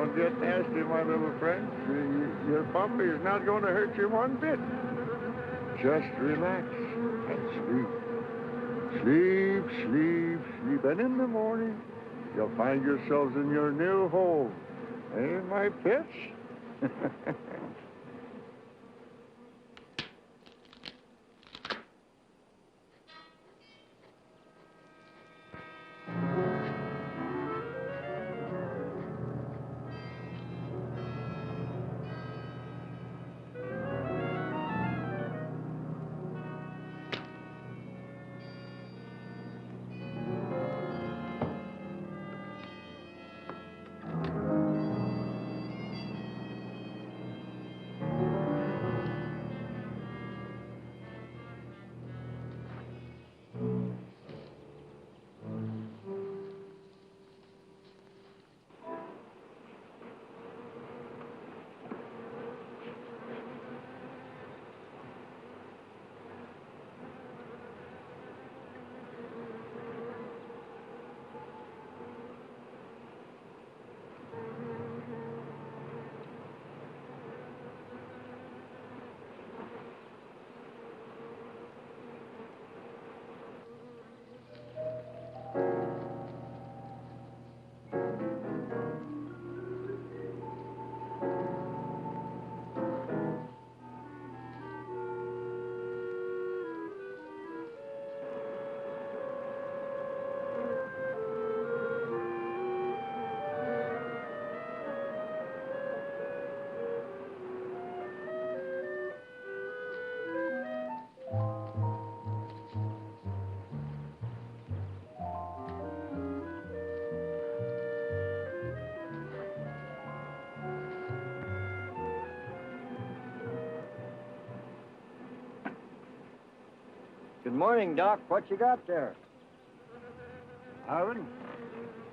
Don't get nasty, my little friend. Your puppy is not going to hurt you one bit. Just relax and sleep. Sleep, sleep, sleep. And in the morning, you'll find yourselves in your new home. Eh, my pets? Good morning, Doc. What you got there? Ivan,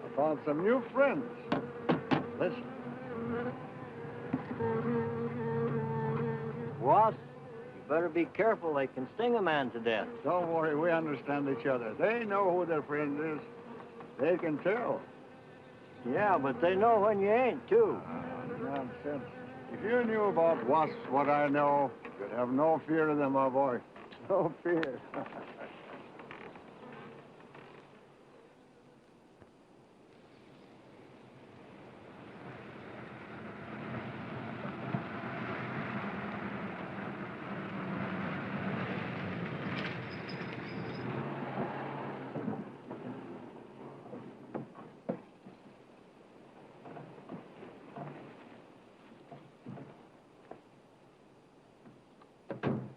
I found some new friends. Listen. Wasp, you better be careful. They can sting a man to death. Don't worry, we understand each other. They know who their friend is. They can tell. Yeah, but they know when you ain't, too. Nonsense. If you knew about wasps what I know, you'd have no fear of them, my boy. No fear.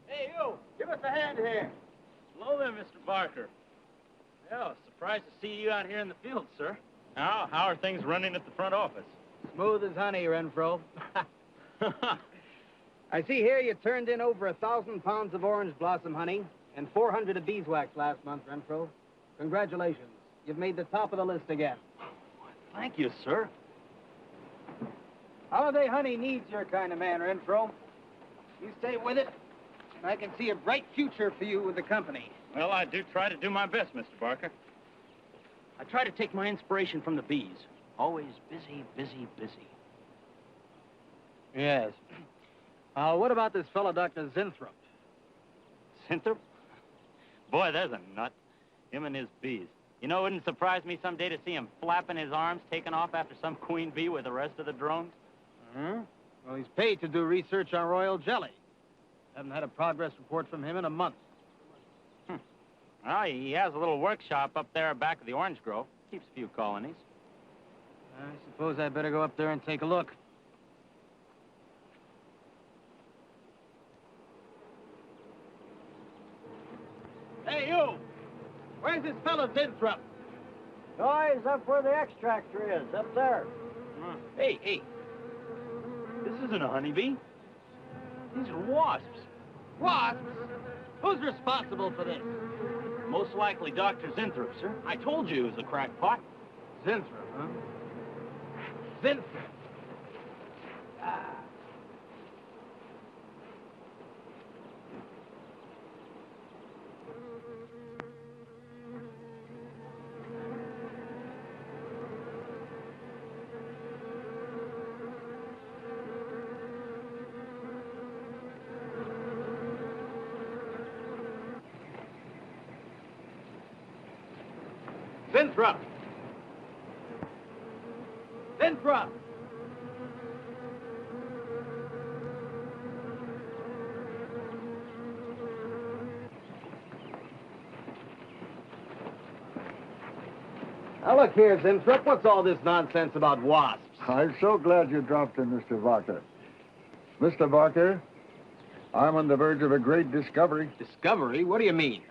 Hey, you! Give us a hand here. Hello there, Mr. Barker. Yeah, surprised to see you out here in the field, sir. Now, how are things running at the front office? Smooth as honey, Renfro. I see here you turned in over 1,000 pounds of orange blossom honey and 400 of beeswax last month, Renfro. Congratulations. You've made the top of the list again. Thank you, sir. Holiday honey needs your kind of man, Renfro. You stay with it, and I can see a bright future for you with the company. Well, I do try to do my best, Mr. Barker. I try to take my inspiration from the bees. Always busy, busy, busy. Yes. What about this fellow, Dr. Zinthrop? Cinthrop? Boy, there's a nut. Him and his bees. You know, it wouldn't surprise me someday to see him flapping his arms, taking off after some queen bee with the rest of the drones. Well, he's paid to do research on royal jelly. Haven't had a progress report from him in a month. Well, he has a little workshop up there back of the orange grove. Keeps a few colonies. I suppose I better go up there and take a look. Hey, you! Where's this fellow Zinthrop? Oh, he's up where the extractor is, up there. Hey, hey. This isn't a honeybee. These are wasps. Wasps? Who's responsible for this? Most likely Dr. Zinthrop, sir. I told you he was a crackpot. Zinthrop, huh? Zinthrop. Winthrop! Winthrop! Now, look here, Winthrop. What's all this nonsense about wasps? I'm so glad you dropped in, Mr. Barker. Mr. Barker, I'm on the verge of a great discovery. Discovery? What do you mean?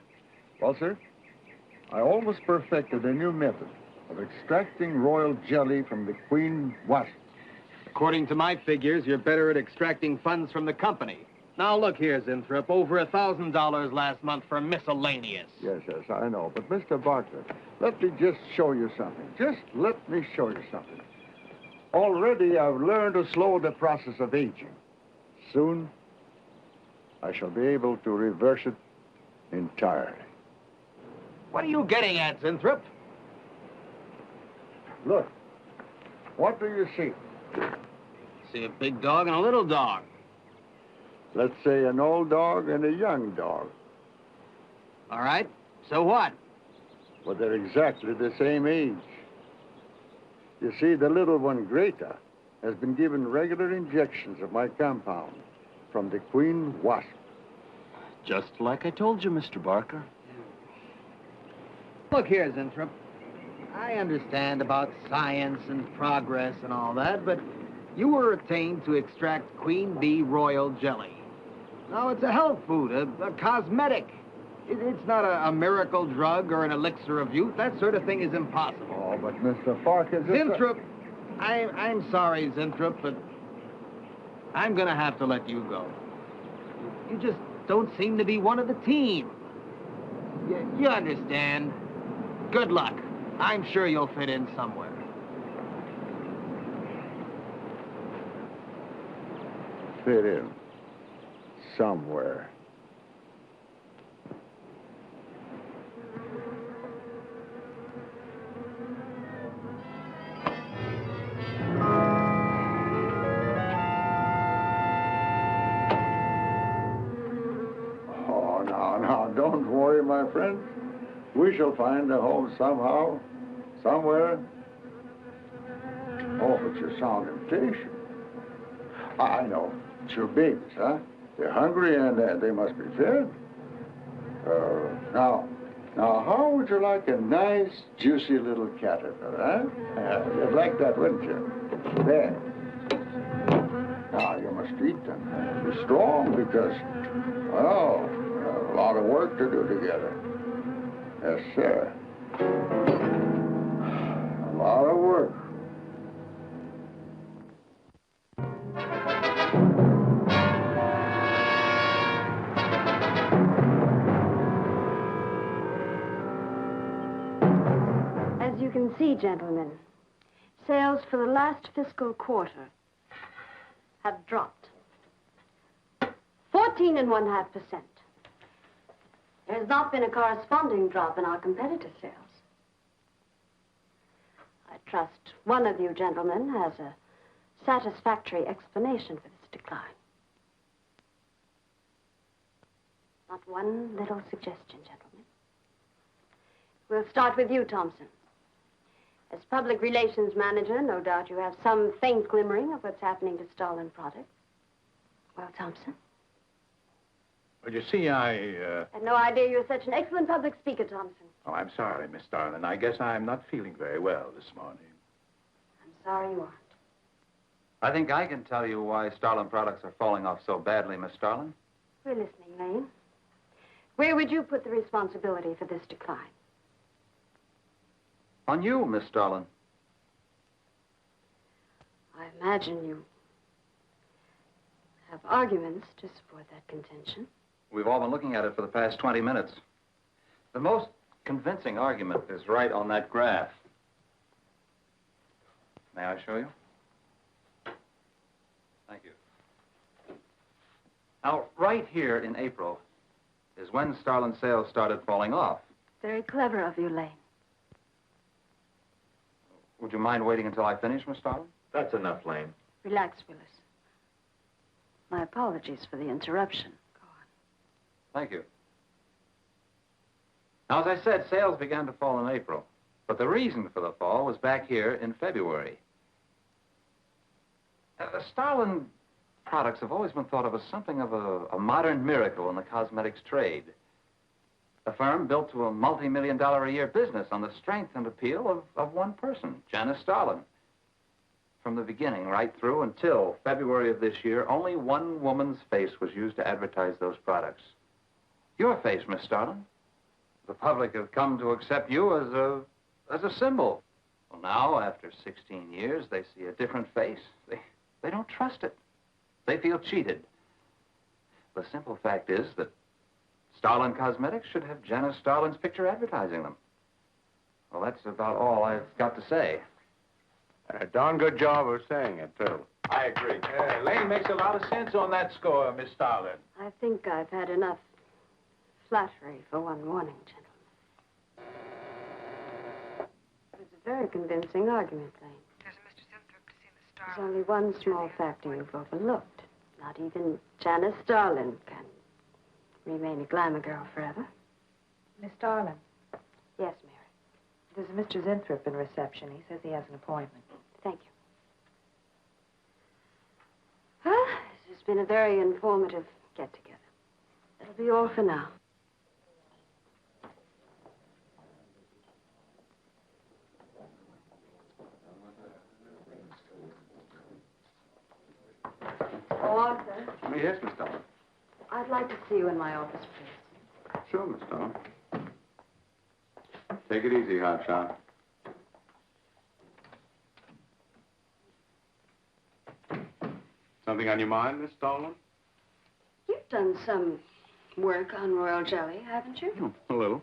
Well, sir, I almost perfected a new method of extracting royal jelly from the queen wasp. According to my figures, you're better at extracting funds from the company. Now, look here, Winthrop. Over $1,000 last month for miscellaneous. Yes, I know. But, Mr. Barker, let me just show you something. Just let me show you something. Already, I've learned to slow the process of aging. Soon, I shall be able to reverse it entirely. What are you getting at, Winthrop? Look, what do you see? See a big dog and a little dog. Let's say an old dog and a young dog. All right. So what? Well, they're exactly the same age. You see, the little one, Greta, has been given regular injections of my compound from the queen wasp. Just like I told you, Mr. Barker. Look here, Winthrop. I understand about science and progress and all that, but you were attained to extract queen bee royal jelly. Now, it's a health food, a cosmetic. It's not a miracle drug or an elixir of youth. That sort of thing is impossible. Oh, but Mr. Parker... Winthrop, I'm sorry, Winthrop, but I'm going to have to let you go. You just don't seem to be one of the team. You understand. Good luck. I'm sure you'll fit in somewhere. Fit in somewhere. Oh, now, don't worry, my friend. We shall find a home somehow, somewhere. Oh, but you sound impatient. I know. It's your babies, huh? They're hungry and they must be fed. Now, how would you like a nice, juicy little caterpillar, huh? You'd like that, wouldn't you? There. Now, you must eat them. Be strong because, well, we have a lot of work to do together. Yes, sir. A lot of work. As you can see, gentlemen, sales for the last fiscal quarter have dropped 14.5%. There has not been a corresponding drop in our competitive sales. I trust one of you gentlemen has a satisfactory explanation for this decline. Not one little suggestion, gentlemen. We'll start with you, Thompson. As public relations manager, no doubt you have some faint glimmering of what's happening to stolen products. Well, Thompson? Well, you see, I had no idea you were such an excellent public speaker, Thompson. Oh, I'm sorry, Miss Starlin. I guess I'm not feeling very well this morning. I'm sorry you aren't. I think I can tell you why Starlin products are falling off so badly, Miss Starlin. We're listening, Lane. Where would you put the responsibility for this decline? On you, Miss Starlin. I imagine you have arguments to support that contention. We've all been looking at it for the past 20 minutes. The most convincing argument is right on that graph. May I show you? Thank you. Now, right here in April is when Starlin sales started falling off. Very clever of you, Lane. Would you mind waiting until I finish, Miss Starlin? That's enough, Lane. Relax, Willis. My apologies for the interruption. Go on. Thank you. Now, as I said, sales began to fall in April. But the reason for the fall was back here in February. Starlin products have always been thought of as something of a modern miracle in the cosmetics trade. A firm built to a multi-million-dollar-a-year business on the strength and appeal of one person, Janice Starlin. From the beginning right through until February of this year, only one woman's face was used to advertise those products. Your face, Miss Starlin. The public have come to accept you as a symbol. Well, now, after 16 years, they see a different face. They don't trust it. They feel cheated. The simple fact is that Starlin Cosmetics should have Janice Starlin's picture advertising them. Well, that's about all I've got to say. A darn good job of saying it, too. I agree. Lane makes a lot of sense on that score, Miss Starlin. I think I've had enough flattery for one morning, gentlemen. It's a very convincing argument, Lane. There's a Mr. Sinthrop to see Miss There's Starlin. only one small factor you've overlooked. Not even Janice Starlin can remain a glamour girl forever. Miss Starlin, Yes, Mary. there's a Mr. Sinthrop in reception. He says he has an appointment. Thank you. Well, this has been a very informative get-together. That'll be all for now. Oh, Arthur, Yes, Miss Starlin. I'd like to see you in my office, please. Sure, Miss Starlin. Take it easy, hotshot. Something on your mind, Miss Starlin? You've done some work on royal jelly, haven't you? A little.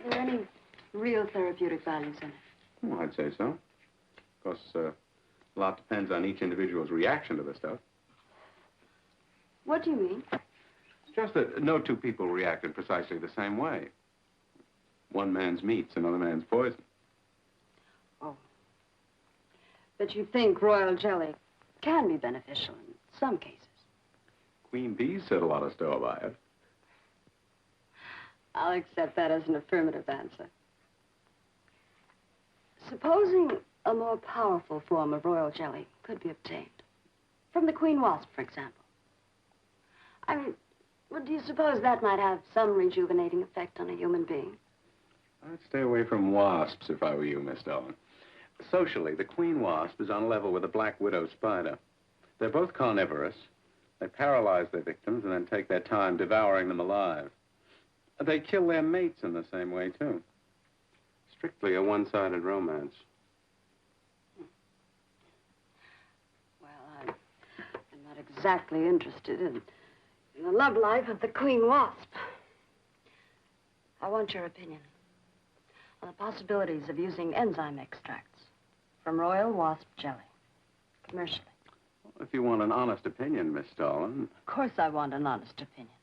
Are there any real therapeutic values in it? Well, I'd say so. Of course, a lot depends on each individual's reaction to the stuff. What do you mean? Just that no two people react in precisely the same way. One man's meat's another man's poison. Oh. But you think royal jelly can be beneficial in some cases. Queen bees set a lot of store by it. I'll accept that as an affirmative answer. Supposing a more powerful form of royal jelly could be obtained. From the queen wasp, for example. I mean, well, do you suppose that might have some rejuvenating effect on a human being? I'd stay away from wasps if I were you, Miss Starlin. Socially, the queen wasp is on a level with the black widow spider. They're both carnivorous. They paralyze their victims and then take their time devouring them alive. They kill their mates in the same way, too. Strictly a one-sided romance. Well, I'm not exactly interested in the love life of the queen wasp. I want your opinion on the possibilities of using enzyme extracts from royal wasp jelly, commercially. If you want an honest opinion, Miss Starlin, Of course I want an honest opinion.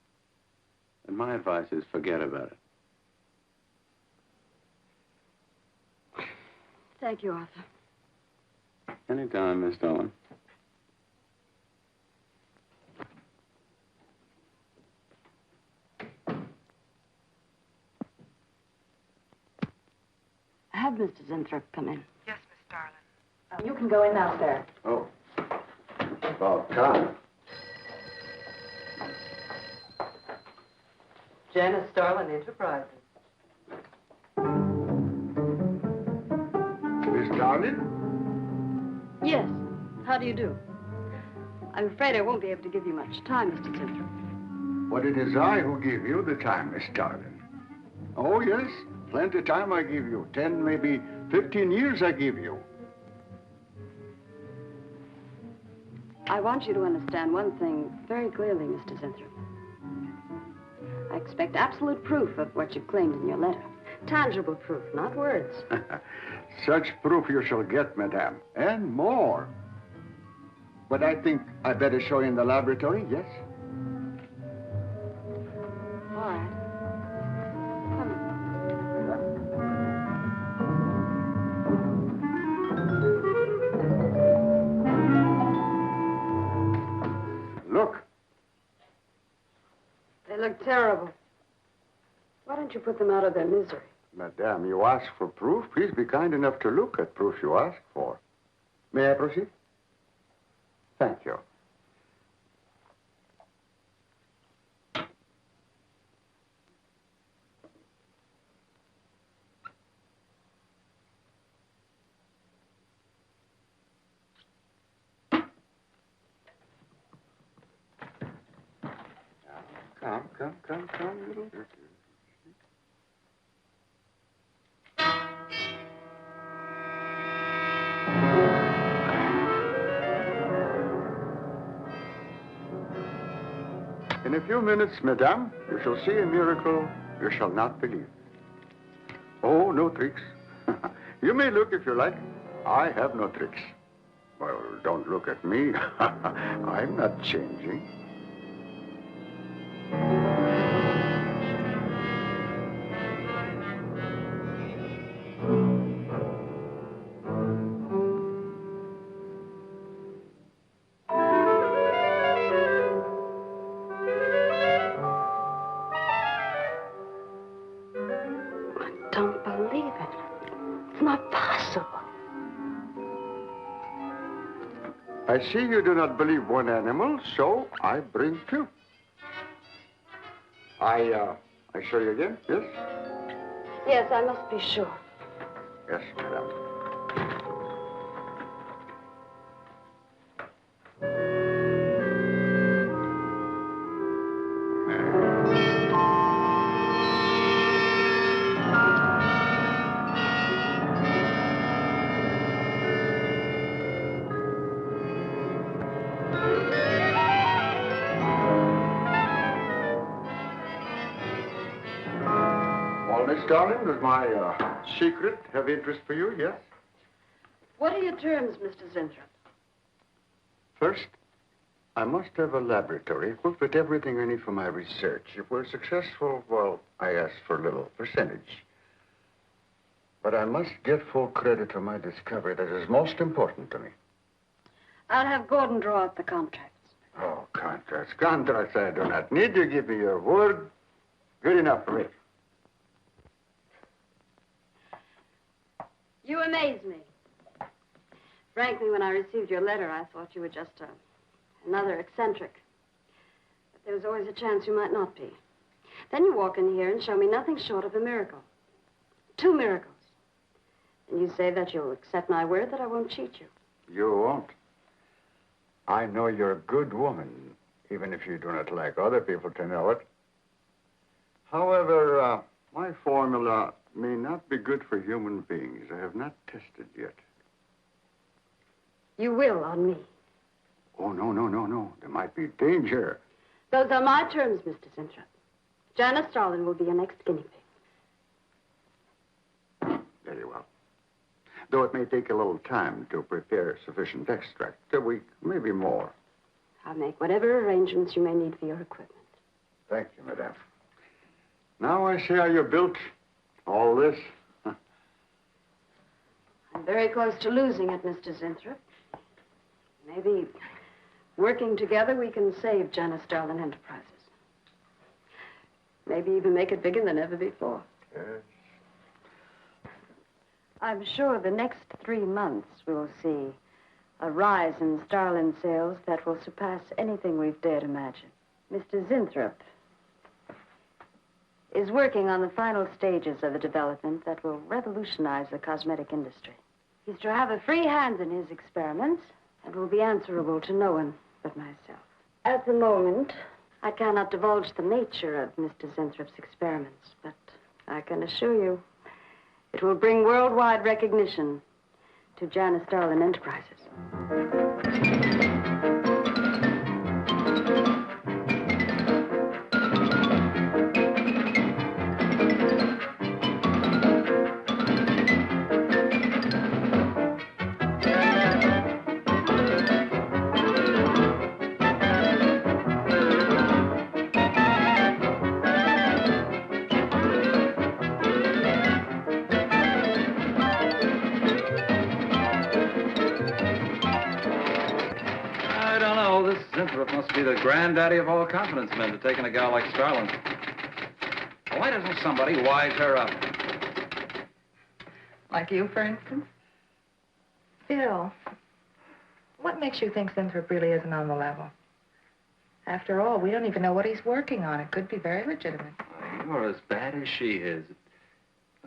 then my advice is forget about it. Thank you, Arthur. Anytime, Miss Starlin. Have Mr. Zinthrop come in. Yes, Miss Starlin. You can go in now, sir. Oh. About time. Janice Starlin Enterprises. Miss Starlin? Yes. How do you do? I'm afraid I won't be able to give you much time, Mr. Zinthrop. But it is I who give you the time, Miss Starlin. Oh, yes. Plenty of time I give you. 10, maybe 15 years I give you. I want you to understand one thing very clearly, Mr. Zinthrop. I expect absolute proof of what you claimed in your letter. Tangible proof, not words. Such proof you shall get, madame, and more. But I think I better show you in the laboratory, yes? All right. Come on. Look. They look terrible. Why don't you put them out of their misery? Madame, you ask for proof. Please be kind enough to look at proof you ask for. May I proceed? Thank you. Come, little. In a few minutes, madame, you shall see a miracle you shall not believe. Oh, no tricks. You may look if you like. I have no tricks. Well, don't look at me. I'm not changing. Don't believe it. It's not possible. I see you do not believe one animal, so I bring two. I show you again, yes? Yes, I must be sure. Yes, madame. Well, Miss Darling, does my secret have interest for you, yes? What are your terms, Mr. Zinthrop? First, I must have a laboratory equipped with everything I need for my research. If we're successful, well, I ask for a little percentage. But I must get full credit for my discovery. That is most important to me. I'll have Gordon draw up the contracts. Oh, contracts. Contracts I do not need. You give me your word. Good enough for me. You amaze me. Frankly, when I received your letter, I thought you were just another eccentric. But there was always a chance you might not be. Then you walk in here and show me nothing short of a miracle. 2 miracles. And you say that you'll accept my word that I won't cheat you. You won't. I know you're a good woman, even if you do not like other people to know it. However, my formula may not be good for human beings. I have not tested yet. You will on me. Oh, no. There might be danger. Those are my terms, Mr. Zinthrop. Janice Starlin will be your next guinea pig. Very well. Though it may take a little time to prepare sufficient extract. A week, maybe more. I'll make whatever arrangements you may need for your equipment. Thank you, madame. Now I see how you're built. All this. I'm very close to losing it, Mr. Zinthrop. Maybe working together we can save Janice Starlin Enterprises. Maybe even make it bigger than ever before. Yes. I'm sure the next 3 months we'll see a rise in Starlin sales that will surpass anything we've dared imagine. Mr. Zinthrop is working on the final stages of a development that will revolutionize the cosmetic industry. He's to have a free hand in his experiments and will be answerable to no one but myself. At the moment, I cannot divulge the nature of Mr. Zinthrop's experiments, but I can assure you it will bring worldwide recognition to Janice Starlin Enterprises. Winthrop must be the granddaddy of all confidence men to take in a gal like Starlin. Why doesn't somebody wise her up? Like you, for instance? Bill, what makes you think Winthrop really isn't on the level? After all, we don't even know what he's working on. It could be very legitimate. You're as bad as she is.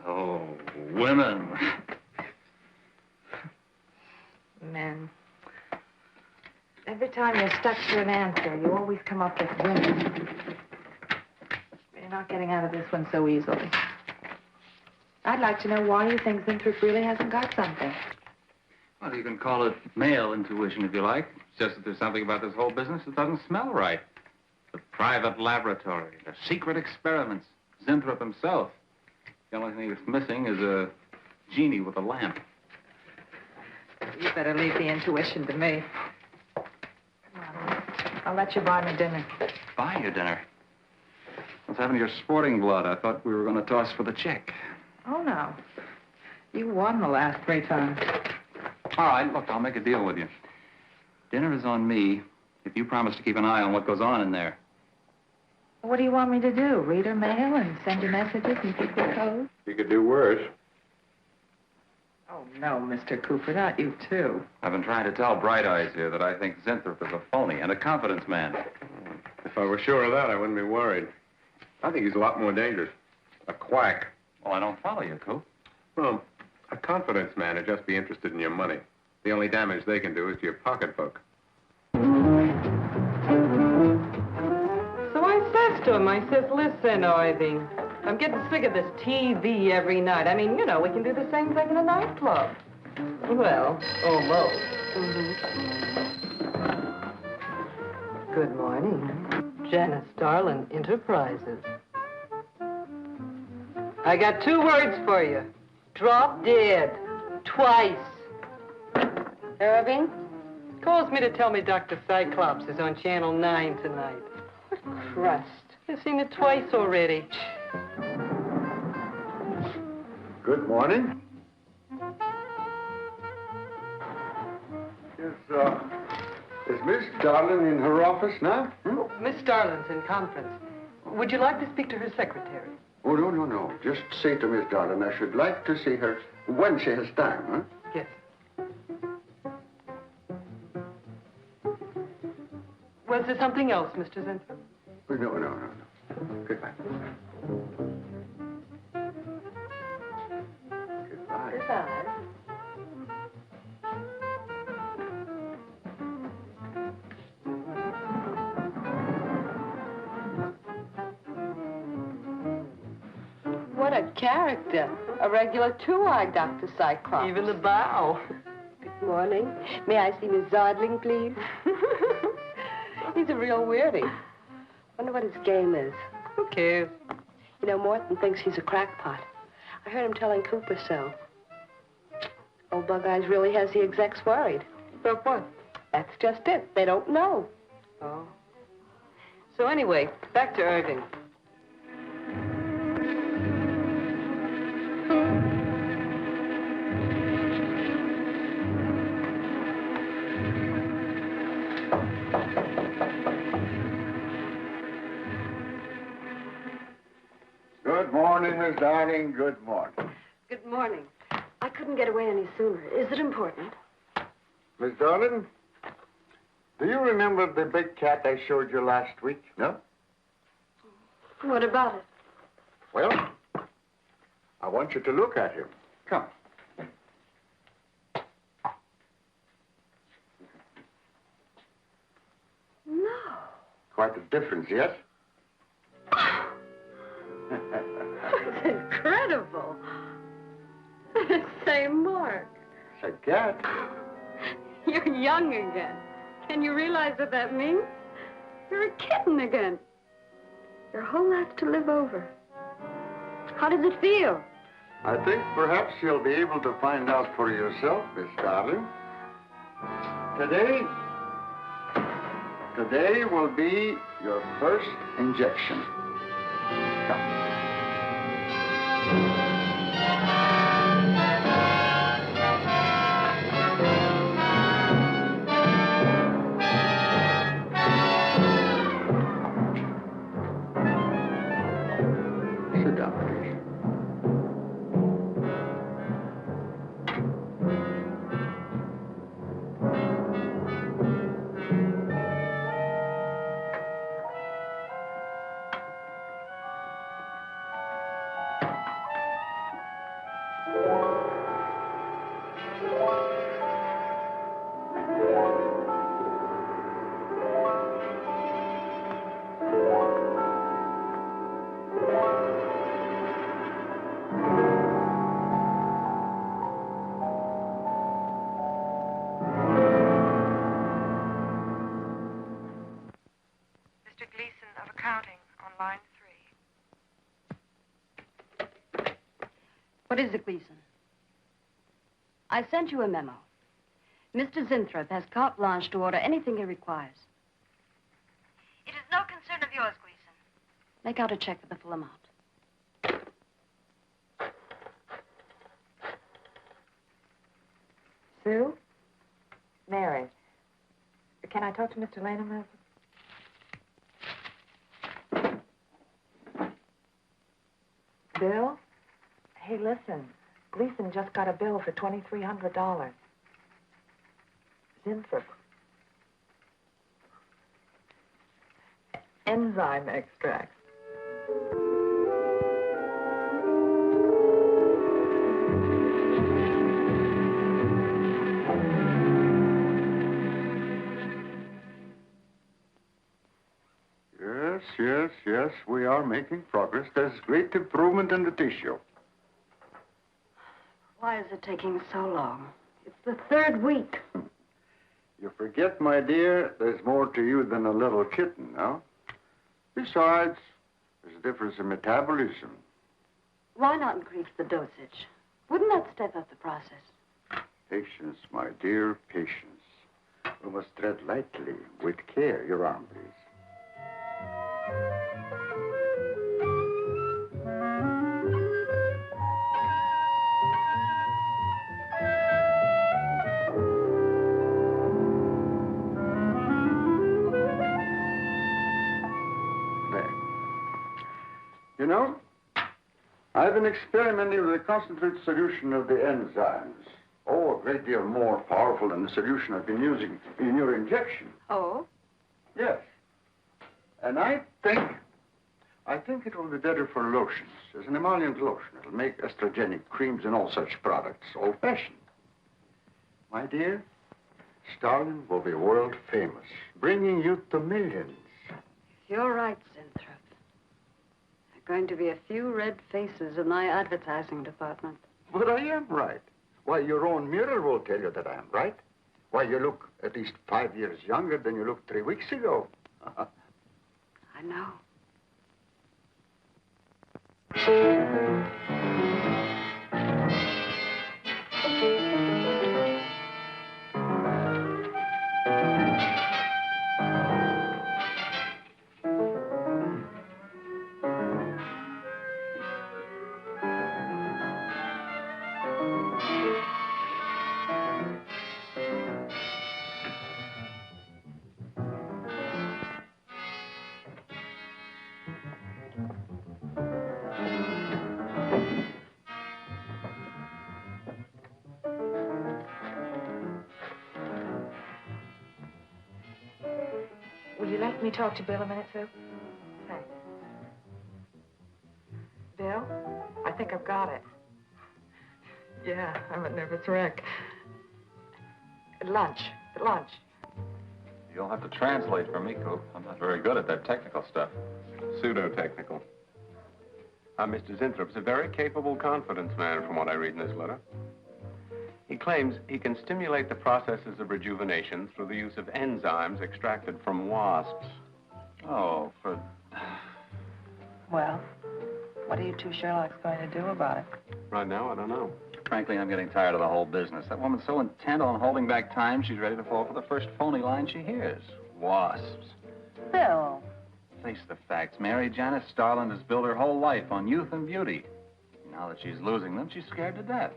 Oh, women. Men. Every time you're stuck to an answer, you always come up with women. You're not getting out of this one so easily. I'd like to know why you think Winthrop really hasn't got something. Well, you can call it male intuition if you like. It's just that there's something about this whole business that doesn't smell right. The private laboratory, the secret experiments, Winthrop himself. The only thing that's missing is a genie with a lamp. You better leave the intuition to me. Come on. I'll let you buy me dinner. Buy you dinner? What's happened to your sporting blood? I thought we were going to toss for the check. Oh, no. You won the last 3 times. All right, look, I'll make a deal with you. Dinner is on me if you promise to keep an eye on what goes on in there. What do you want me to do? Read her mail and send you messages and keep your code? You could do worse. Oh, no, Mr. Cooper, not you, too. I've been trying to tell Bright Eyes here that I think Winthrop is a phony and a confidence man. If I were sure of that, I wouldn't be worried. I think he's a lot more dangerous. A quack. Well, I don't follow you, Coop. Well, a confidence man would just be interested in your money. The only damage they can do is to your pocketbook. So I says to him, I says, listen, Irving, I'm getting sick of this TV every night. I mean, you know, we can do the same thing in a nightclub. Well, almost. Good morning. Janice Starlin Enterprises. I got 2 words for you. Drop dead. Twice. Irving calls me to tell me Dr. Cyclops is on Channel 9 tonight. Crust. I've seen it twice already. Good morning. Is Miss Darlin in her office now? Oh, Miss Starlin's in conference. Would you like to speak to her secretary? Oh, no. Just say to Miss Darlin I should like to see her when she has time, huh? Yes. Was there something else, Mr. Winthrop? No. Goodbye. Goodbye. Goodbye. What a character. A regular 2-eyed Dr. Cyclops. Even the bow. Good morning. May I see Miss Zodling, please? He's a real weirdie. Wonder what his game is. Who cares? You know, Morton thinks he's a crackpot. I heard him telling Cooper so. Old Bug Eyes really has the execs worried. About what? That's just it. They don't know. Oh. So anyway, back to Irving. Good morning, Miss Darling. Good morning. Good morning. I couldn't get away any sooner. Is it important? Miss Darlin, do you remember the big cat I showed you last week? No? What about it? Well, I want you to look at him. Come. No. Quite a difference, yes? It's incredible. Say, Mark, It's a cat. you're young again. Can you realize what that means? You're a kitten again. Your whole life to live over. How does it feel? I think perhaps you'll be able to find out for yourself, Miss Darling. Today will be your first injection. Come. Sit down, please. counting on line 3. What is it, Gleason? I sent you a memo. Mr. Zinthrop has carte blanche to order anything he requires. It is no concern of yours, Gleason. Make out a check for the full amount. Sue? Mary. Can I talk to Mr. Lane a minute? Bill? Hey, listen. Gleason just got a bill for $2,300. Zinthrop. Enzyme extract. Yes, we are making progress. There's great improvement in the tissue. Why is it taking so long? It's the 3rd week. You forget, my dear, there's more to you than a little kitten, no? Besides, there's a difference in metabolism. Why not increase the dosage? Wouldn't that step up the process? Patience, my dear, patience. We must tread lightly, with care. Your arm, please. You know, I've been experimenting with a concentrated solution of the enzymes. Oh, a great deal more powerful than the solution I've been using in your injection. Oh? Yes. And I think it will be better for lotions, as an emollient lotion. It'll make estrogenic creams and all such products old-fashioned. My dear, Stalin will be world famous, bringing you to millions. You're right, Zinthrop. There are going to be a few red faces in my advertising department. But I am right. Why, your own mirror will tell you that I am right. Why, you look at least 5 years younger than you looked 3 weeks ago. I know. Will you let me talk to Bill a minute, Sue? Thanks. Bill, I think I've got it. Yeah, I'm a nervous wreck. At lunch. You'll have to translate for me, Coop. I'm not very good at that technical stuff. Pseudo-technical. Mr. Zinthrup's a very capable confidence man, from what I read in this letter. He claims he can stimulate the processes of rejuvenation through the use of enzymes extracted from wasps. Oh, for... Well, what are you two Sherlocks going to do about it? Right now, I don't know. Frankly, I'm getting tired of the whole business. That woman's so intent on holding back time, she's ready to fall for the first phony line she hears. Wasps. Bill. Face the facts, Mary. Janice Starland has built her whole life on youth and beauty. Now that she's losing them, she's scared to death.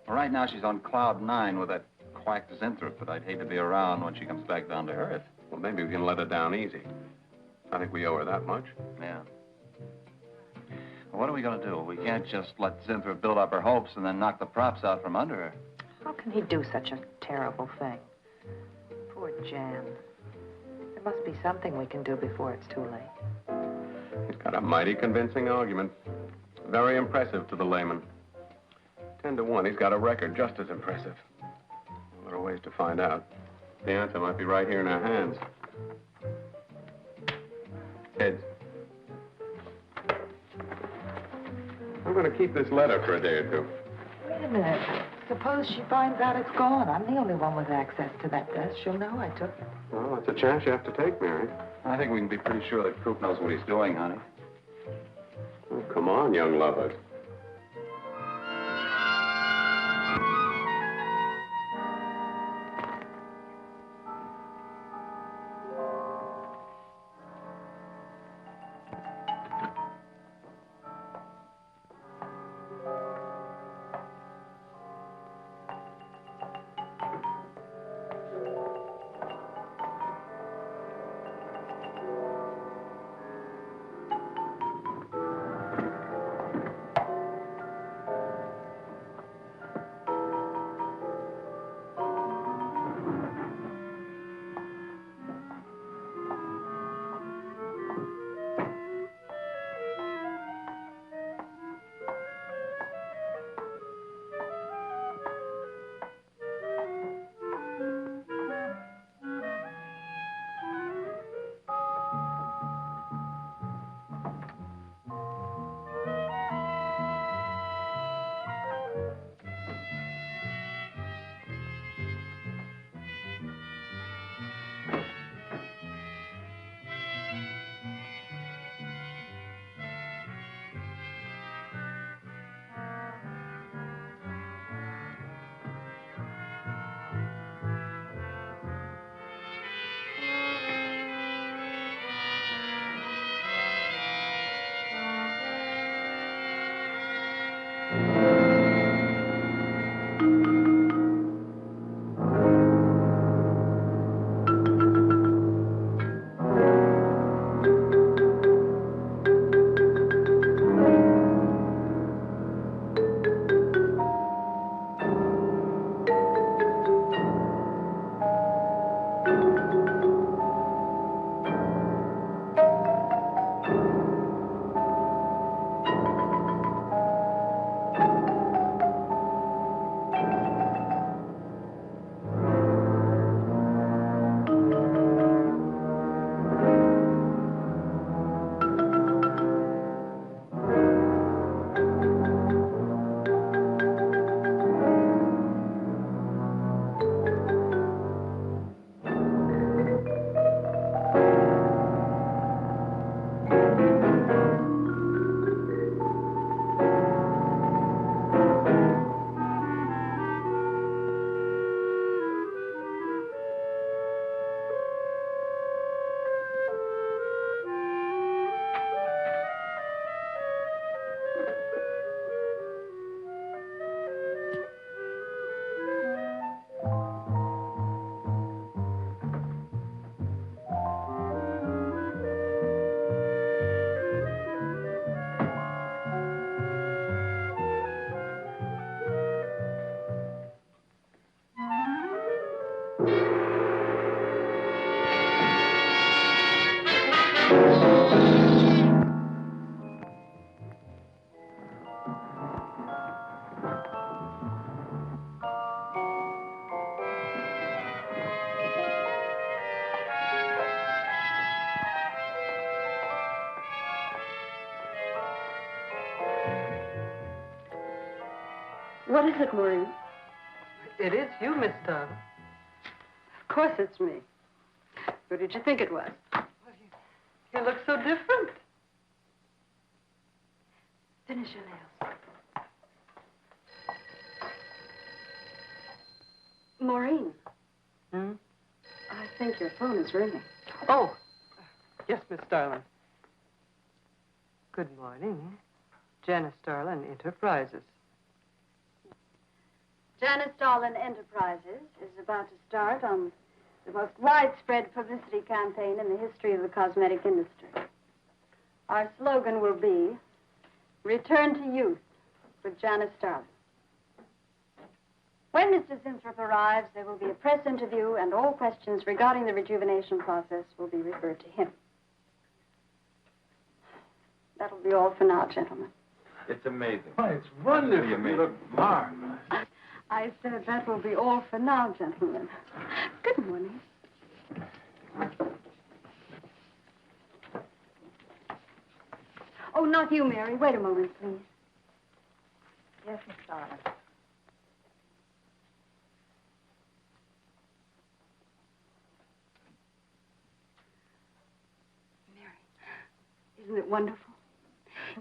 Right now, she's on cloud 9 with that quack Zinthrop, but I'd hate to be around when she comes back down to earth. Well, maybe we can let her down easy. I think we owe her that much. Yeah. Well, what are we going to do? We can't just let Zinthrop build up her hopes and then knock the props out from under her. How can he do such a terrible thing? Poor Jan. There must be something we can do before it's too late. He's got a mighty convincing argument. Very impressive to the layman. 10 to 1, he's got a record just as impressive. There are ways to find out. The answer might be right here in our hands. Heads. I'm going to keep this letter for a day or two. Wait a minute. Suppose she finds out it's gone. I'm the only one with access to that desk. She'll know I took it. Well, that's a chance you have to take, Mary. I think we can be pretty sure that Coop knows what he's doing, honey. Oh, come on, young lovers. What is it, Maureen? It is you, Miss Darling. Of course it's me. Who did you think it was? You look so different. Finish your nails. Maureen. Hmm? I think your phone is ringing. Oh, yes, Miss Starlin. Good morning. Janice Starlin Enterprises. Janice Starlin Enterprises is about to start on the most widespread publicity campaign in the history of the cosmetic industry. Our slogan will be, Return to Youth with Janice Starlin. When Mr. Sinthrop arrives, there will be a press interview, and all questions regarding the rejuvenation process will be referred to him. That'll be all for now, gentlemen. It's amazing. Why, it's wonderful. You look marvelous. I said that will be all for now, gentlemen. Good morning. Oh, not you, Mary. Wait a moment, please. Yes, Miss Starlin. Isn't it wonderful?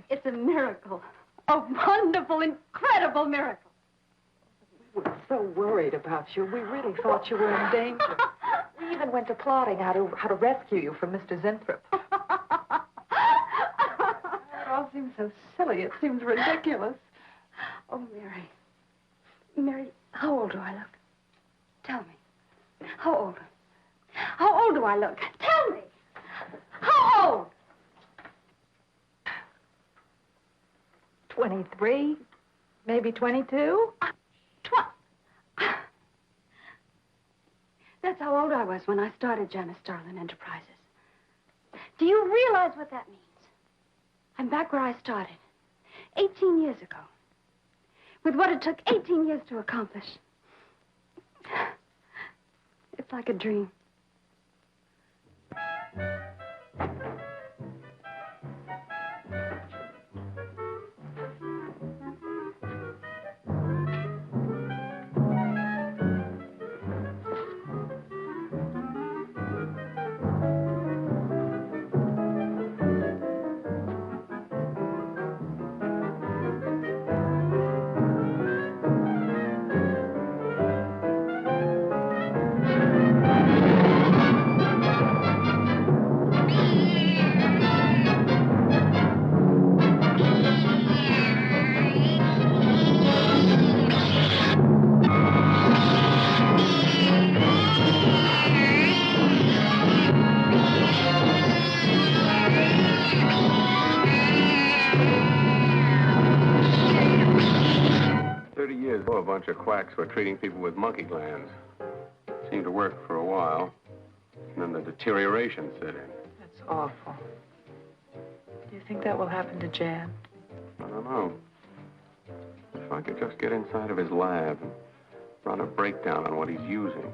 It's a miracle. A wonderful, incredible miracle. We were so worried about you. We really thought you were in danger. We even went to plotting how to rescue you from Mr. Zinthrop. It all seems so silly. It seems ridiculous. Oh, Mary. Mary, how old do I look? Tell me. How old? How old do I look? Tell me. How old? 23, maybe 22. That's how old I was when I started Janice Starlin Enterprises. Do you realize what that means? I'm back where I started, 18 years ago, with what it took 18 years to accomplish. It's like a dream. A bunch of quacks were treating people with monkey glands. Seemed to work for a while, and then the deterioration set in. That's awful. Do you think that will happen to Jan? I don't know. If I could just get inside of his lab and run a breakdown on what he's using.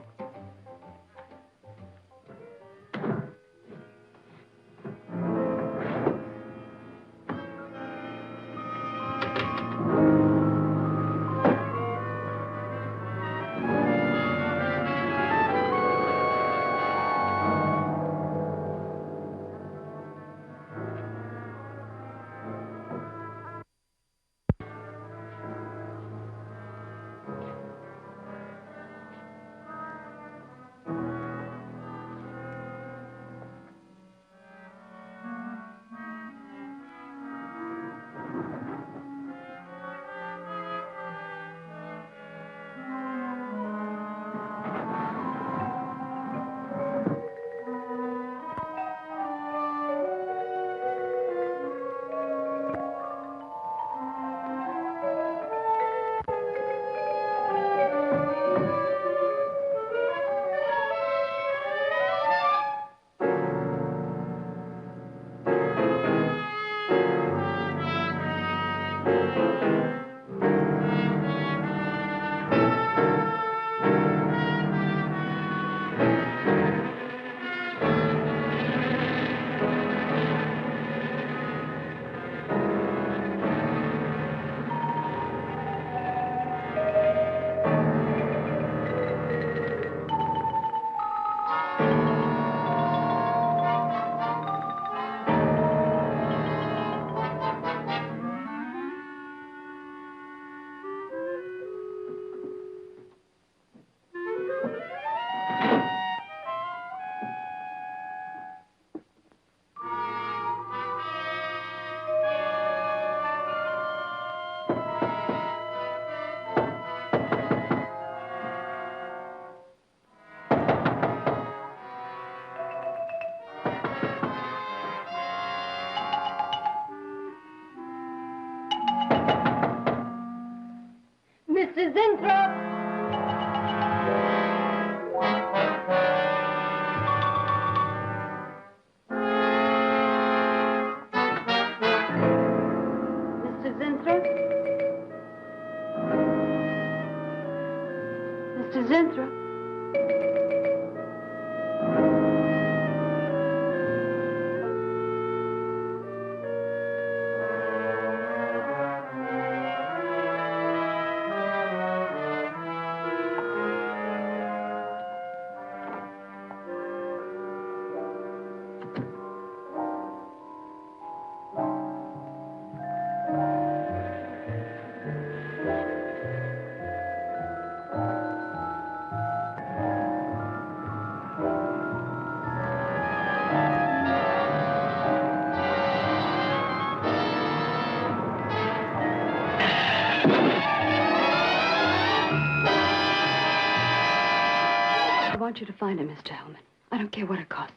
want you to find him, Mr. Hellman. I don't care what it costs.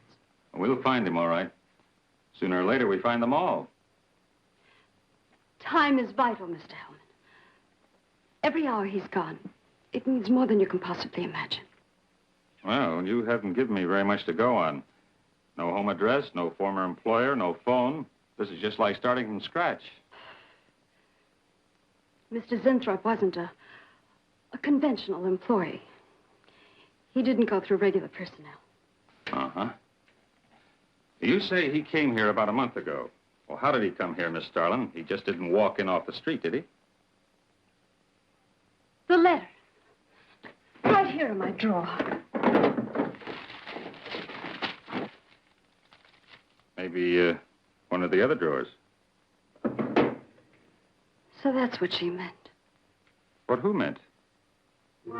We'll find him, all right. Sooner or later, we find them all. Time is vital, Mr. Hellman. Every hour he's gone, it means more than you can possibly imagine. Well, you haven't given me very much to go on. No home address, no former employer, no phone. This is just like starting from scratch. Mr. Zinthrop wasn't a conventional employee. He didn't go through regular personnel. Uh-huh. You say he came here about a month ago. Well, how did he come here, Miss Starlin? He just didn't walk in off the street, did he? The letter. Right here in my drawer. Maybe, one of the other drawers. So that's what she meant. What who meant? Miss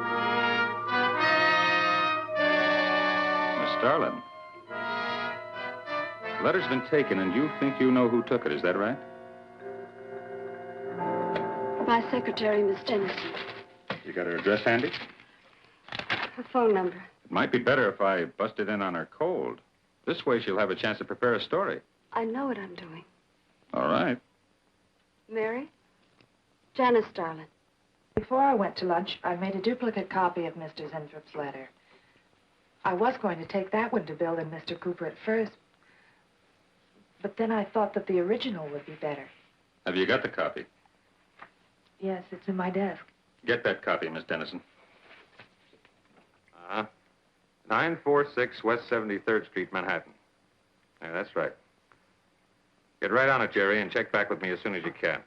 Starlin. The letter's been taken, and you think you know who took it. Is that right? My secretary, Miss Dennison. You got her address handy? Her phone number. It might be better if I busted in on her cold. This way she'll have a chance to prepare a story. I know what I'm doing. All right. Mary? Janice Starlin. Before I went to lunch, I made a duplicate copy of Mr. Zinthrup's letter. I was going to take that one to Bill and Mr. Cooper at first, but then I thought that the original would be better. Have you got the copy? Yes, it's in my desk. Get that copy, Miss Dennison. 946 West 73rd Street, Manhattan. Yeah, that's right. Get right on it, Jerry, and check back with me as soon as you can.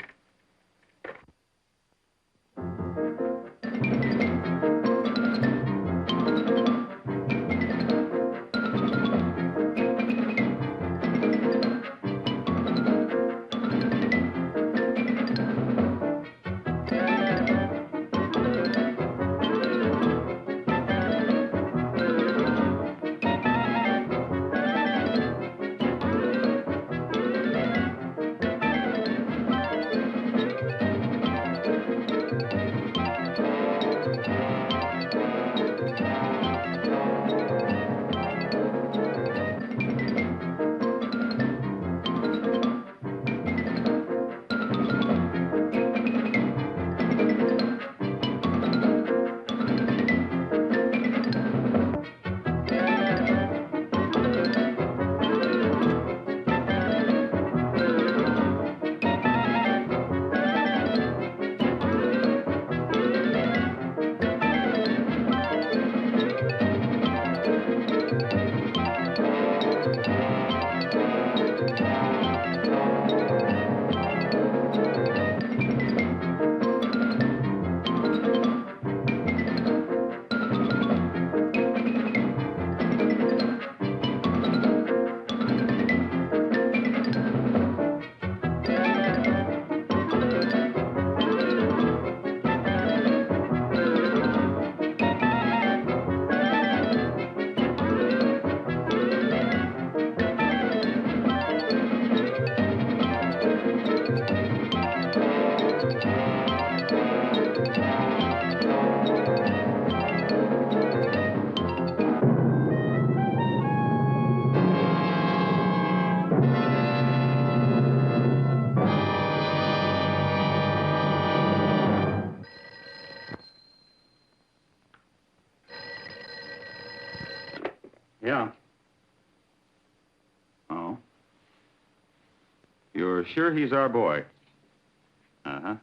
Yeah. Oh. You're sure he's our boy? Uh-huh.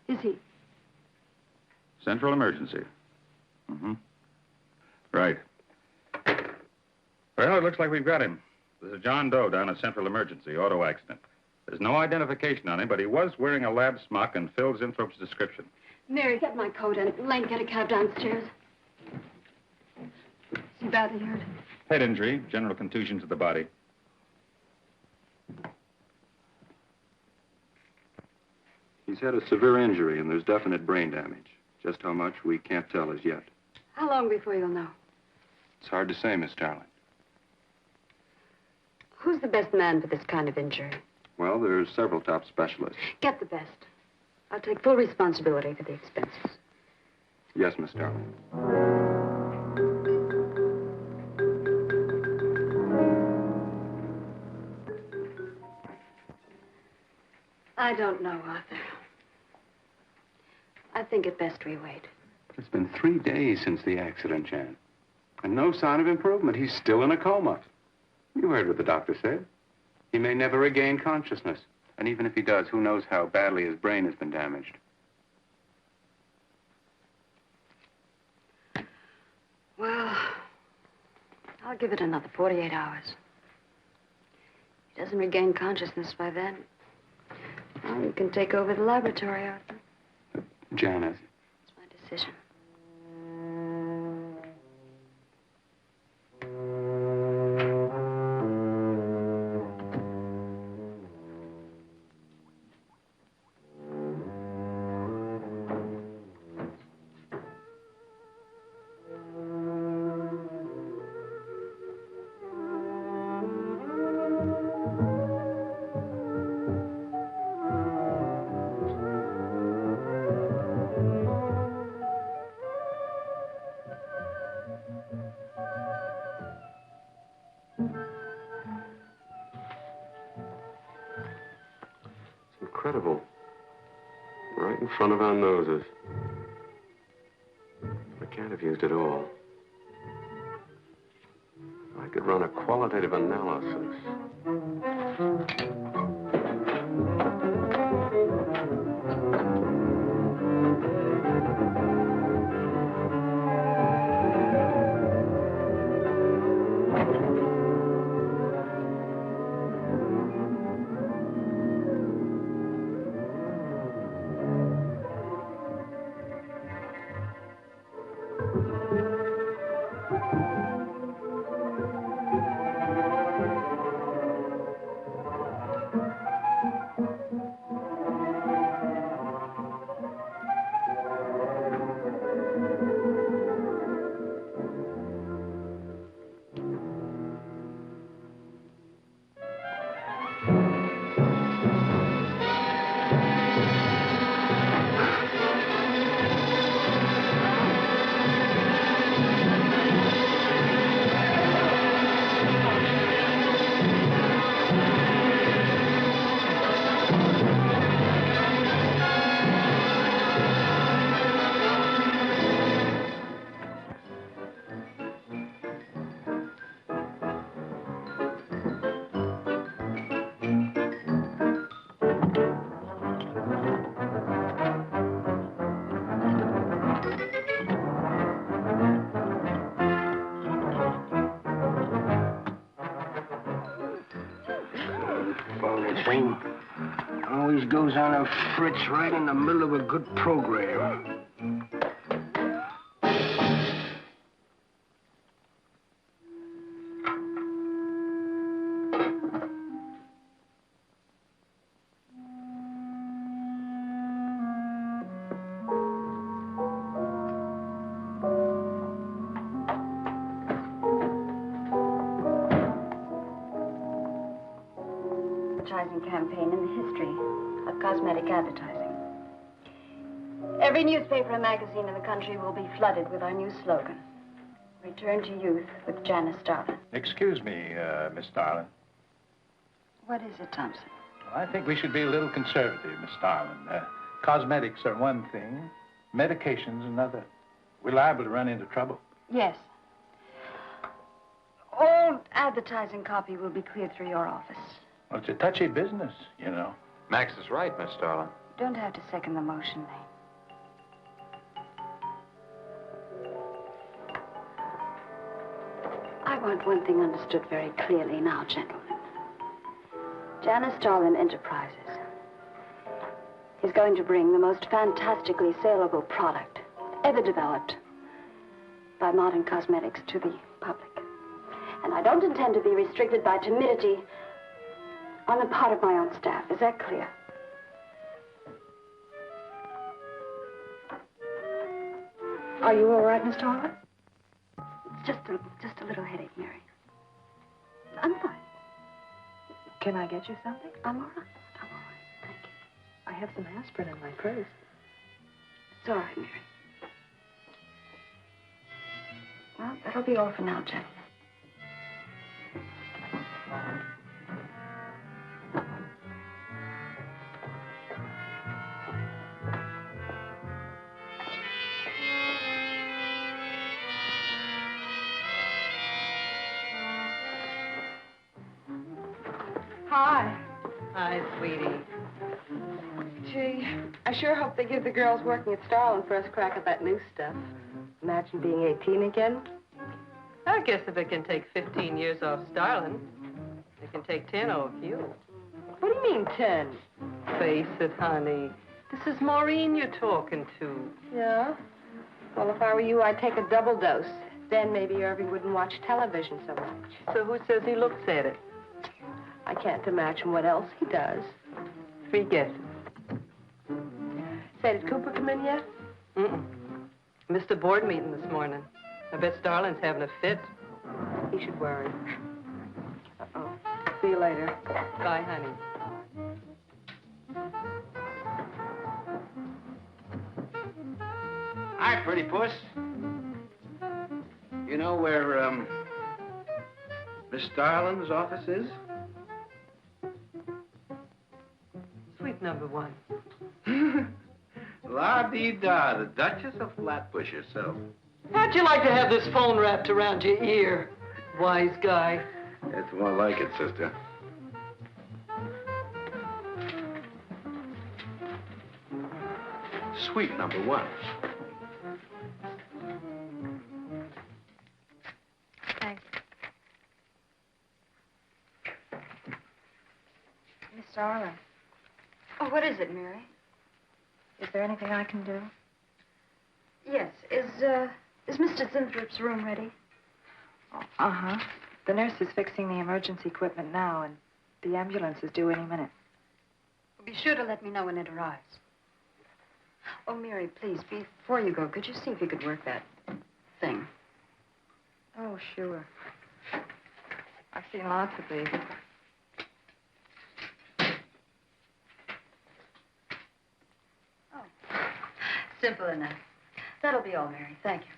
Is he? Central emergency. Mm-hmm. Right. Well, it looks like we've got him. There's a John Doe down at Central Emergency, auto accident. There's no identification on him, but he was wearing a lab smock and filled Zinthrop's description. Mary, get my coat and Lane, get a cab downstairs. Is he badly hurt? Head injury, general contusion to the body. He's had a severe injury, and there's definite brain damage. Just how much, we can't tell as yet. How long before you'll know? It's hard to say, Miss Starlin. Who's the best man for this kind of injury? Well, there's several top specialists. Get the best. I'll take full responsibility for the expenses. Yes, Miss Starlin. I don't know, Arthur. I think it best we wait. It's been 3 days since the accident, Jan. And no sign of improvement. He's still in a coma. You heard what the doctor said. He may never regain consciousness. And even if he does, who knows how badly his brain has been damaged. Well, I'll give it another 48 hours. If he doesn't regain consciousness by then, well, you can take over the laboratory, Arthur. Janet. It's my decision. Incredible. Right in front of our noses. I can't have used it all. I could run a qualitative analysis. Thing always goes on a fritz right in the middle of a good program. Campaign in the history of cosmetic advertising. Every newspaper and magazine in the country will be flooded with our new slogan, Return to Youth with Janice Starlin. Excuse me, Miss Starlin. What is it, Thompson? Well, I think we should be a little conservative, Miss Starlin. Cosmetics are one thing, medications another. We're liable to run into trouble. Yes. All advertising copy will be cleared through your office. Well, it's a touchy business, you know. Max is right, Miss Starlin. You don't have to second the motion, Lane. I want one thing understood very clearly now, gentlemen. Janice Starlin Enterprises is going to bring the most fantastically saleable product ever developed by modern cosmetics to the public. And I don't intend to be restricted by timidity on the part of my own staff. Is that clear? Are you all right, Miss Starlin? It's just a little headache, Mary. I'm fine. Can I get you something? I'm all right. I'm all right. Thank you. I have some aspirin in my purse. It's all right, Mary. Well, that'll be all for now, gentlemen. Hi. Hi, sweetie. Gee, I sure hope they give the girls working at Starland first crack at that new stuff. Imagine being 18 again. I guess if it can take 15 years off Starlin, it can take 10 off you. What do you mean, 10? Face it, honey. This is Maureen you're talking to. Yeah? Well, if I were you, I'd take a double dose. Then maybe Irving wouldn't watch television so much. So who says he looks at it? I can't imagine what else he does. Forget it. Say, did Cooper come in yet? Mm-mm. Missed a board meeting this morning. I bet Starlin's having a fit. He should worry. Uh-oh. See you later. Bye, honey. Hi, pretty puss. You know where, Miss Starlin's office is? Suite number 1. La-dee-da, the Duchess of Flatbush herself. How'd you like to have this phone wrapped around your ear, wise guy? It's more like it, sister. Suite number 1. Thanks. Miss Starlin, Oh, what is it, Mary? is there anything I can do? Yes. Is Mr. Zinthrop's room ready? Uh-huh. The nurse is fixing the emergency equipment now, and the ambulance is due any minute. Be sure to let me know when it arrives. Oh, Mary, please, before you go, could you see if you could work that thing? Oh, sure. I've seen lots of these. Simple enough. That'll be all, Mary. Thank you.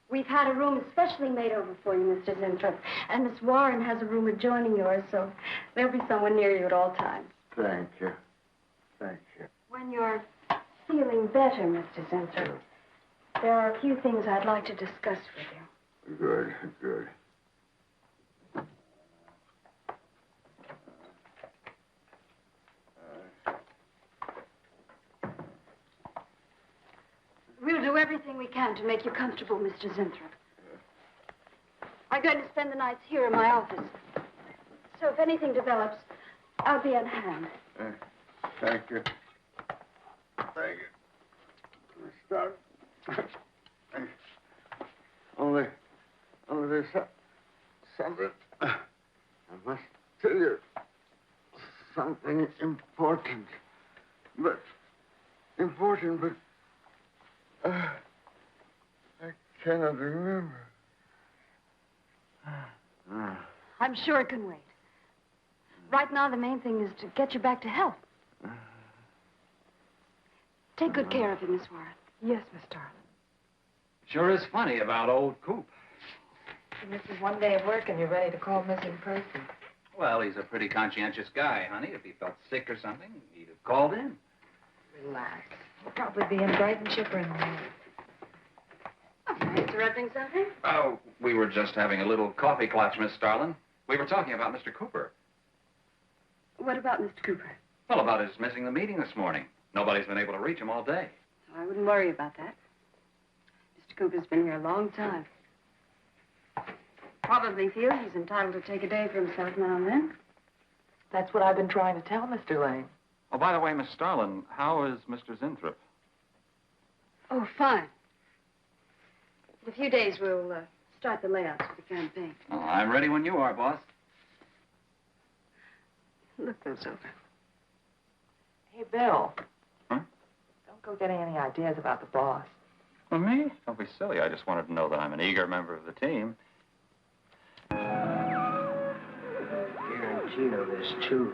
We've had a room especially made over for you, Mr. Zinthrop. And Miss Warren has a room adjoining yours, so there'll be someone near you at all times. Thank you. Thank you. When you're feeling better, Mr. Zinthrop, there are a few things I'd like to discuss with you. Good, good. We'll do everything we can to make you comfortable, Mr. Zinthrop. I'm going to spend the nights here in my office. So if anything develops, I'll be on hand. Thank you. Thank you. Start. Only there's something. I must tell you something important. But I cannot remember. I'm sure it can wait. Right now, the main thing is to get you back to health. Take good care of him, Miss Warren. Yes, Miss Starlin. Sure is funny about old Coop. He misses one day of work and you're ready to call him in person. Well, he's a pretty conscientious guy, honey. If he felt sick or something, he'd have called in. Relax. He'll probably be in Brighton chipper in the morning. Am I interrupting something? Oh, we were just having a little coffee clutch, Miss Starlin. We were talking about Mr. Cooper. What about Mr. Cooper? Well, about his missing the meeting this morning. Nobody's been able to reach him all day. I wouldn't worry about that. Mr. Cooper's been here a long time. Probably feels he's entitled to take a day for himself now and then. That's what I've been trying to tell Mr. Lane. Oh, by the way, Miss Starlin, how is Mr. Zinthrop? Oh, fine. In a few days, we'll start the layouts for the campaign. Oh, I'm ready when you are, boss. Look those over. Hey, Bill. Huh? Don't go getting any ideas about the boss. Well, me? Don't be silly. I just wanted to know that I'm an eager member of the team. Guarantee of this, too.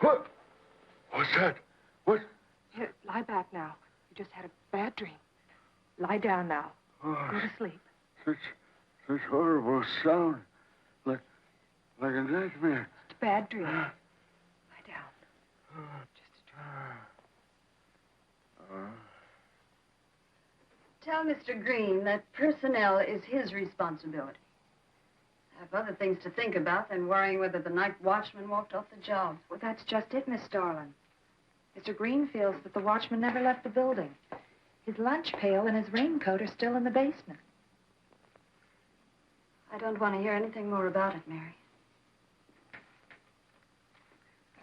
What? What's that? What? Here, lie back now. You just had a bad dream. Lie down now. Oh, Go to sleep. such horrible sound. Like a nightmare. It's a bad dream. Lie down. Just a dream. Tell Mr. Green that personnel is his responsibility. I have other things to think about than worrying whether the night watchman walked off the job. Well, that's just it, Miss Starlin. Mr. Green feels that the watchman never left the building. His lunch pail and his raincoat are still in the basement. I don't want to hear anything more about it, Mary.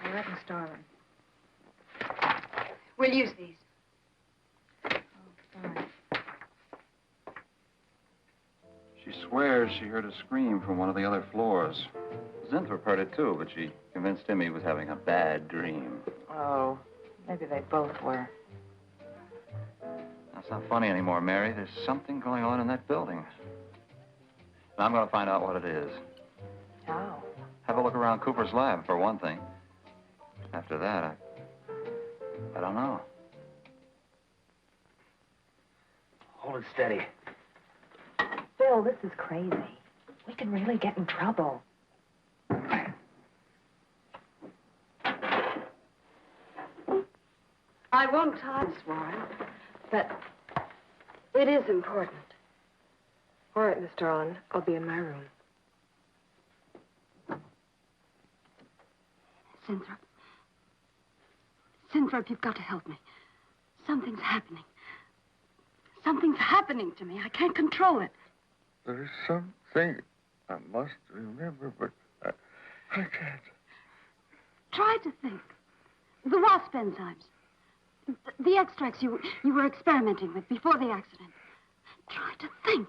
All right, Miss Starlin. We'll use these. Oh, fine. She swears she heard a scream from one of the other floors. Zinthrop heard it, too, but she convinced him he was having a bad dream. Oh, maybe they both were. That's not funny anymore, Mary. There's something going on in that building. And I'm going to find out what it is. How? Have a look around Cooper's lab, for one thing. After that, I don't know. Hold it steady. Bill, this is crazy. We could really get in trouble. I won't time, Warren, but it is important. All right, Miss Starlin. I'll be in my room. Zinthrop. Zinthrop, you've got to help me. Something's happening. Something's happening to me. I can't control it. There's something I must remember, but I can't. Try to think. The wasp enzymes. The extracts you were experimenting with before the accident. Try to think.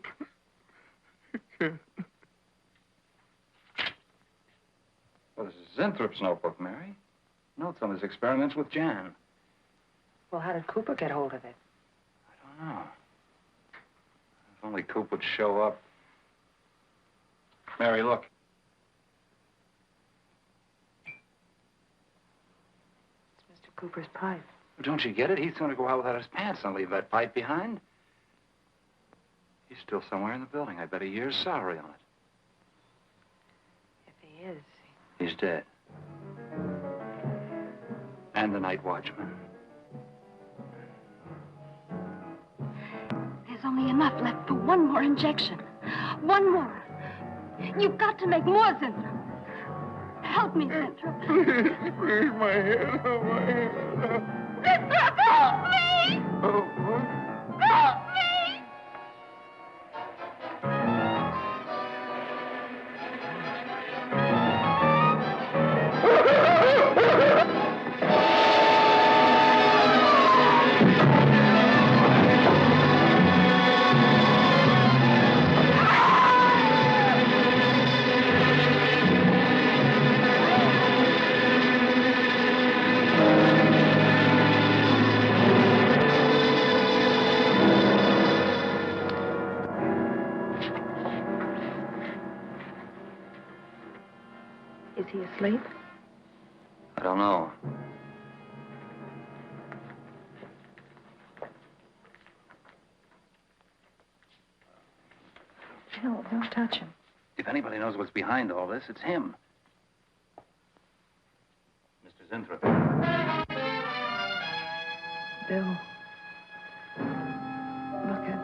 Well, this is Zinthrop's notebook, Mary. Notes on his experiments with Jan. Well, how did Cooper get hold of it? I don't know. If only Coop would show up. Mary, look. It's Mr. Cooper's pipe. Don't you get it? He's going to go out without his pants and leave that pipe behind. He's still somewhere in the building. I bet a year's salary on it. If he is. He's dead. And the night watchman. There's only enough left for one more injection. One more. You've got to make more, Zinthrop. Help me, Zinthrop. Please, my head, oh, my head. Zinthrop, help me! Oh, what? Help me! Is he asleep? I don't know. Bill, don't touch him. If anybody knows what's behind all this, it's him. Mr. Zinthrop. Bill. Look at...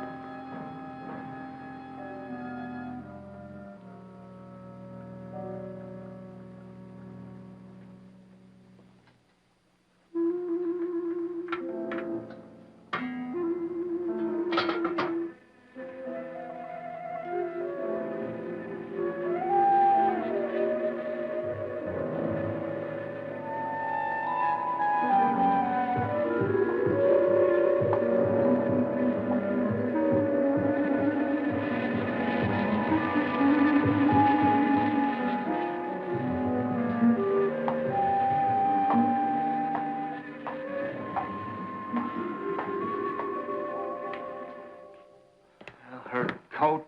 Her coat,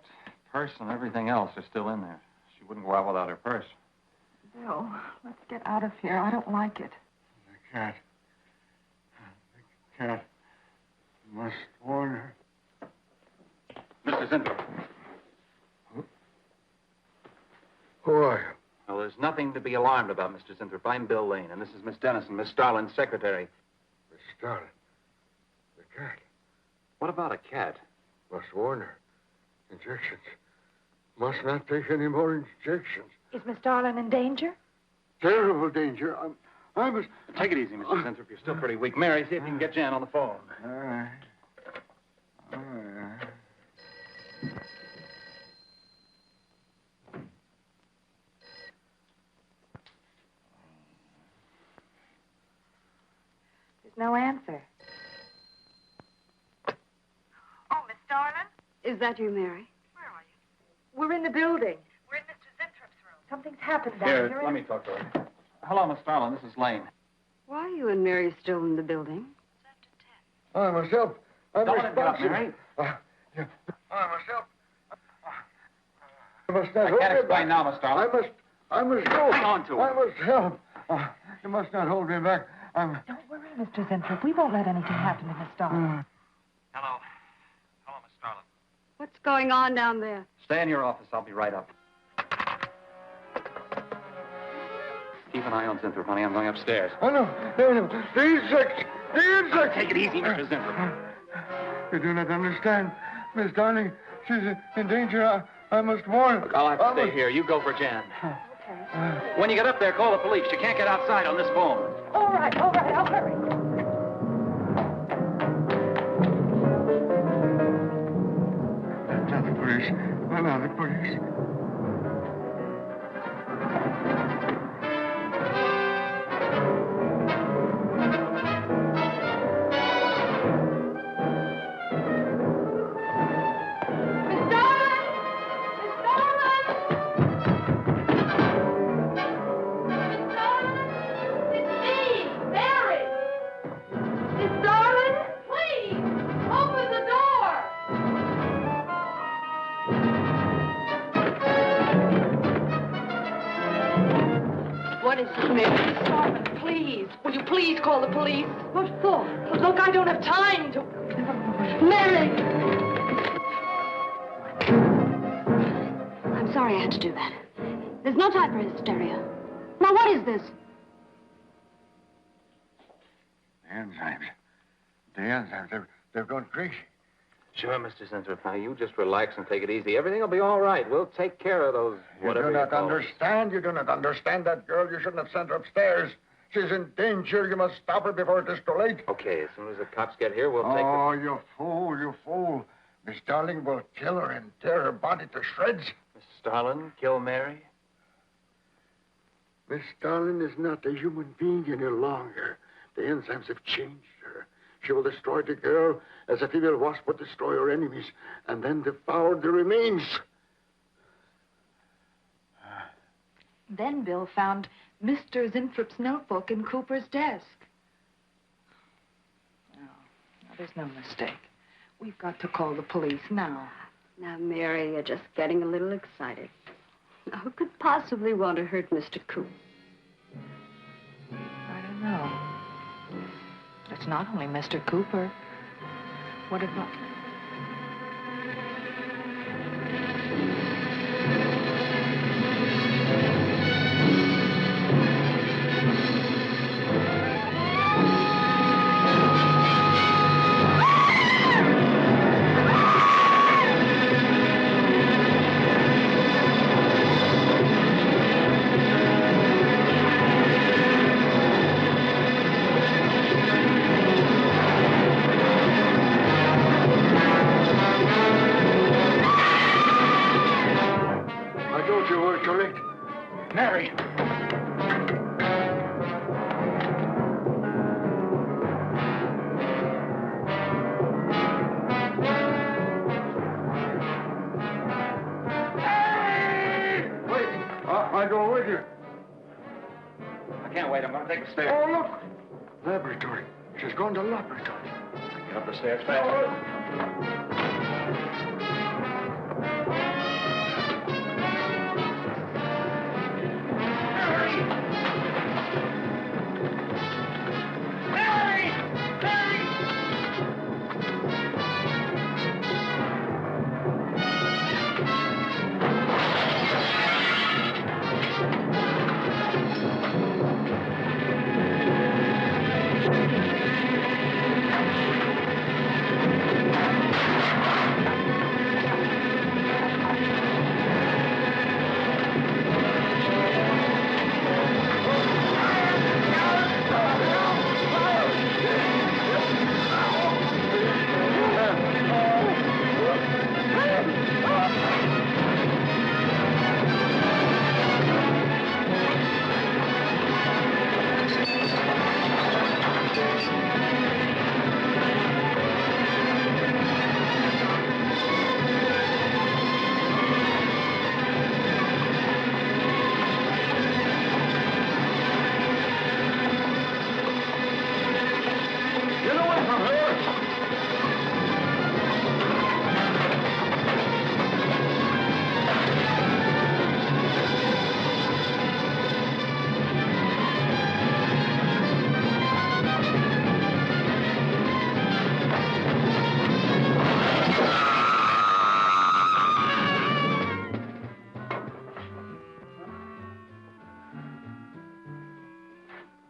purse, and everything else are still in there. She wouldn't go out without her purse. Bill, let's get out of here. I don't like it. cat. The cat must warn her. Mr. Zinthrop. Who are you? Well, there's nothing to be alarmed about, Mr. Zinthrop. I'm Bill Lane, and this is Miss Dennison, Miss Starlin's secretary. Miss Starlin. The cat. What about a cat? Must warn her. Injections. Must not take any more injections. Is Miss Darlin in danger? Terrible danger. I must... Take it easy, Mr. Zinthrop. You're still pretty weak. Mary, see if you can get Jan on the phone. All right. All right. There's no answer. Oh, Miss Darlin? Is that you, Mary? We're in the building. We're in Mr. Zinthrop's room. Something's happened down Here, here. let me talk to her. Hello, Miss Starlin. This is Lane. Why are you and Mary still in the building? I must help. I'm Don't let him get up, responsible. Mary. I must help. I must not I hold can't me explain back. now, Miss Starlin. I must go. Hang on to her. I must help. You must not hold me back. Don't worry, Mr. Zinthrop. We won't let anything happen to Miss Darlin. Hello. Hello, Miss Starlin. What's going on down there? Stay in your office. I'll be right up. Keep an eye on Zinthrop, honey. I'm going upstairs. Oh, no. The insects. The insects. Take it easy, Mr. Zinthrop. You do not understand. Miss Darling, she's in danger. I must warn her. Look, I'll have to stay here. You go for Jan. Okay. When you get up there, call the police. You can't get outside on this phone. All right. I'll hurry. That's not the police. No, not the police. What is it, Mary? Miss Darlin, please. Will you please call the police? What for? Look, I don't have time to... Mary! I'm sorry I had to do that. There's no time for hysteria. Now, what is this? The enzymes. The enzymes. They've gone crazy. Sure, Mr. Zinthrop. Now, you just relax and take it easy. Everything will be all right. We'll take care of those, whatever You do not call them. understand. You do not understand that girl. You shouldn't have sent her upstairs. She's in danger. You must stop her before it is too late. Okay, as soon as the cops get here, we'll take Oh, you fool, you fool. Miss Darling will kill her and tear her body to shreds. Miss Starlin, kill Mary? Miss Darling is not a human being any longer. The enzymes have changed her. She will destroy the girl as a female wasp would destroy her enemies, and then devour the remains. Then Bill found Mr. Zinthrop's notebook in Cooper's desk. No, there's no mistake. We've got to call the police now. Now, Mary, you're just getting a little excited. Now, who could possibly want to hurt Mr. Coop? I don't know. It's not only Mr. Cooper. What about... I told you we're too late. Mary! Wait, I'll go with you. I can't wait. I'm going to take the stairs. Oh, look. Laboratory. She's gone to laboratory. Get up the stairs fast.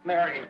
Mary.